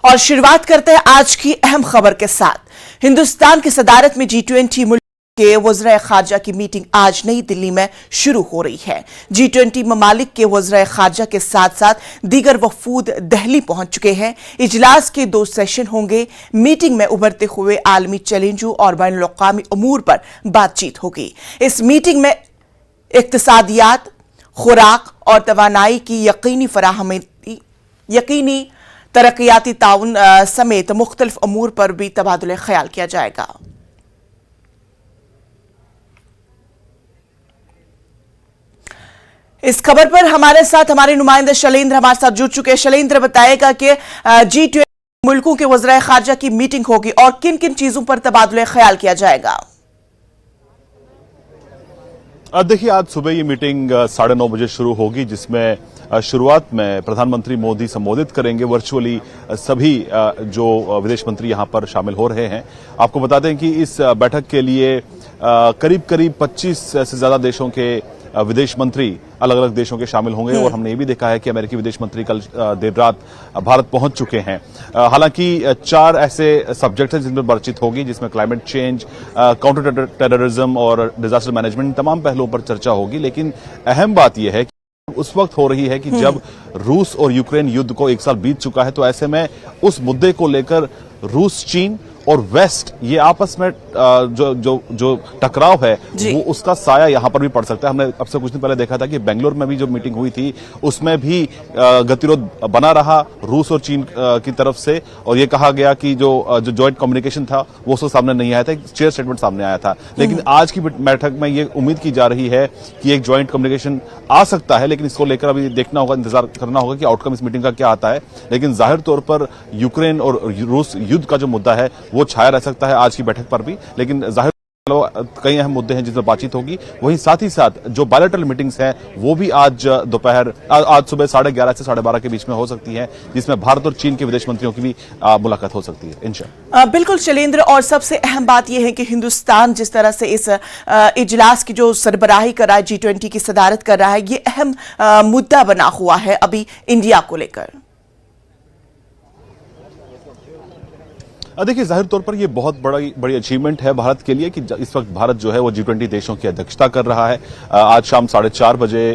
और शुरुआत करते हैं आज की अहम खबर के साथ। हिंदुस्तान की सदारत में G20 मुल्क के वज़ीर ख़ारजा की मीटिंग आज नई दिल्ली में शुरू हो रही है। G20 ममालिक के वज़ीर ख़ारजा के साथ साथ दीगर वफूद दिल्ली पहुंच चुके हैं। इजलास के 2 सेशन होंगे। मीटिंग में उभरते हुए आलमी चैलेंजों और बैनुल अक़वामी उमूर पर बातचीत होगी। इस मीटिंग में इक़्तिसादियात, खुराक और तवानाई की यकीनी तरक्याती ताउन समेत मुख्तलिफ अमूर पर भी तबादुल ख्याल किया जाएगा। इस खबर पर हमारे साथ हमारे नुमाइंदे शैलेंद्र हमारे साथ जुड़ चुके हैं। शैलेंद्र बताएगा कि G20 मुल्कों के वज़ीर ख़ारजा की मीटिंग होगी और किन किन चीजों पर तबादुल ख्याल किया जाएगा। देखिए, आज सुबह ये मीटिंग 9:30 बजे शुरू होगी, जिसमें शुरुआत में प्रधानमंत्री मोदी संबोधित करेंगे वर्चुअली सभी जो विदेश मंत्री यहां पर शामिल हो रहे हैं। आपको बता दें कि इस बैठक के लिए करीब 25 से ज्यादा देशों के विदेश मंत्री अलग अलग देशों के शामिल होंगे और हमने ये भी देखा है कि अमेरिकी विदेश मंत्री कल देर रात भारत पहुंच चुके हैं। हालांकि 4 ऐसे सब्जेक्ट हैं जिन पर बातचीत होगी, जिसमें क्लाइमेट चेंज, काउंटर टेररिज्म और डिजास्टर मैनेजमेंट, तमाम पहलुओं पर चर्चा होगी। लेकिन अहम बात यह है कि उस वक्त हो रही है कि जब रूस और यूक्रेन युद्ध को 1 साल बीत चुका है, तो ऐसे में उस मुद्दे को लेकर रूस, चीन और वेस्ट ये आपस में जो टकराव है वो उसका साया यहां पर भी पड़ सकता है। हमने अब से कुछ दिन पहले देखा था कि बेंगलोर में भी जो मीटिंग हुई थी उसमें भी गतिरोध बना रहा रूस और चीन की तरफ से, और ये कहा गया कि जो जॉइंट कम्युनिकेशन था वो उसके सामने नहीं आया था, एक शेयर स्टेटमेंट सामने आया था। लेकिन आज की बैठक में ये उम्मीद की जा रही है कि एक जॉइंट कम्युनिकेशन आ सकता है, लेकिन इसको लेकर अभी देखना होगा, इंतजार करना होगा कि आउटकम इस मीटिंग का क्या आता है। लेकिन जाहिर तौर पर यूक्रेन और रूस युद्ध का जो मुद्दा है वो छाया रह सकता है आज की बैठक पर भी। लेकिन जाहिर कई अहम मुद्दे हैं जिस पर बातचीत होगी। वहीं साथ ही साथ जो बायलैटरल मीटिंग्स हैं वो भी आज सुबह 11:30 से 12:30 के बीच में हो सकती हैं, जिसमें भारत और चीन के विदेश मंत्रियों की भी मुलाकात हो सकती है। इंशाअल्लाह। बिल्कुल शैलेंद्र, और सबसे अहम बात यह है कि हिंदुस्तान जिस तरह से इस इजलास की जो सरबराही कर रहा है, G20 की सदारत कर रहा है, ये अहम मुद्दा बना हुआ है अभी इंडिया को लेकर। देखिए, जाहिर तौर पर यह बहुत बड़ी अचीवमेंट है भारत के लिए कि इस वक्त भारत जो है वो G20 देशों की अध्यक्षता कर रहा है। आज शाम 4:30 बजे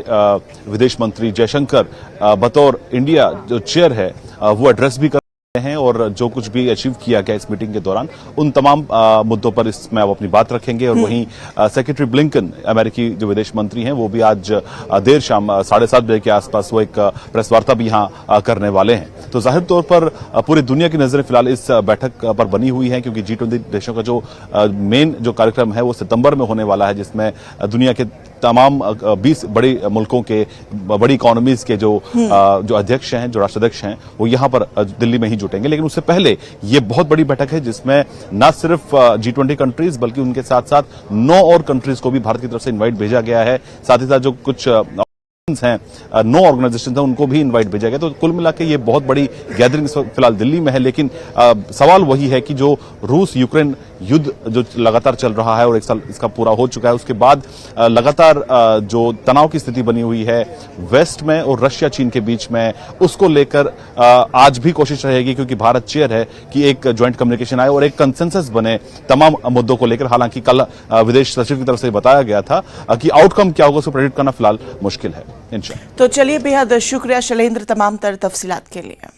विदेश मंत्री जयशंकर बतौर इंडिया जो चेयर है वो एड्रेस भी कर हैं, और जो कुछ भी अचीव किया गया इस मीटिंग के दौरान उन तमाम मुद्दों पर इसमें वो अपनी बात रखेंगे। और वहीं सेक्रेटरी ब्लिंकन, अमेरिकी जो विदेश मंत्री हैं, वो भी आज देर शाम 7:30 बजे के आसपास वो एक प्रेस वार्ता भी यहां करने वाले हैं। तो जाहिर तौर पर पूरी दुनिया की नजरें फिलहाल इस बैठक पर बनी हुई हैं, क्योंकि G20 देशों का जो मेन जो कार्यक्रम है वो सितंबर में होने वाला है, जिसमें दुनिया के तमाम 20 बड़े मुल्कों के बड़ी इकोनॉमीज के जो अध्यक्ष हैं, जो राष्ट्राध्यक्ष हैं, वो यहां पर दिल्ली में ही जुटेंगे। लेकिन उससे पहले ये बहुत बड़ी बैठक है जिसमें न सिर्फ G20 कंट्रीज बल्कि उनके साथ साथ 9 और कंट्रीज को भी भारत की तरफ से इनवाइट भेजा गया है। साथ ही साथ जो कुछ हैं, 9 ऑर्गेनाइजेशन हैं, उनको भी इनवाइट भेजा गया। तो कुल मिला के ये बहुत बड़ी गैदरिंग फिलहाल दिल्ली में है। लेकिन सवाल वही है कि जो रूस यूक्रेन युद्ध जो लगातार चल रहा है और 1 साल इसका पूरा हो चुका है, उसके बाद लगातार जो तनाव की स्थिति बनी हुई है वेस्ट में और रशिया चीन के बीच में, उसको लेकर आज भी कोशिश रहेगी, क्योंकि भारत चेयर है, कि एक ज्वाइंट कम्युनिकेशन आए और एक कंसेंसस बने तमाम मुद्दों को लेकर। हालांकि कल विदेश सचिव की तरफ से बताया गया था कि आउटकम क्या होगा उसको प्रेडिक्ट करना फिलहाल मुश्किल है। तो चलिए, बेहद शुक्रिया शैलेंद्र तमाम तर तफसीलात के लिए।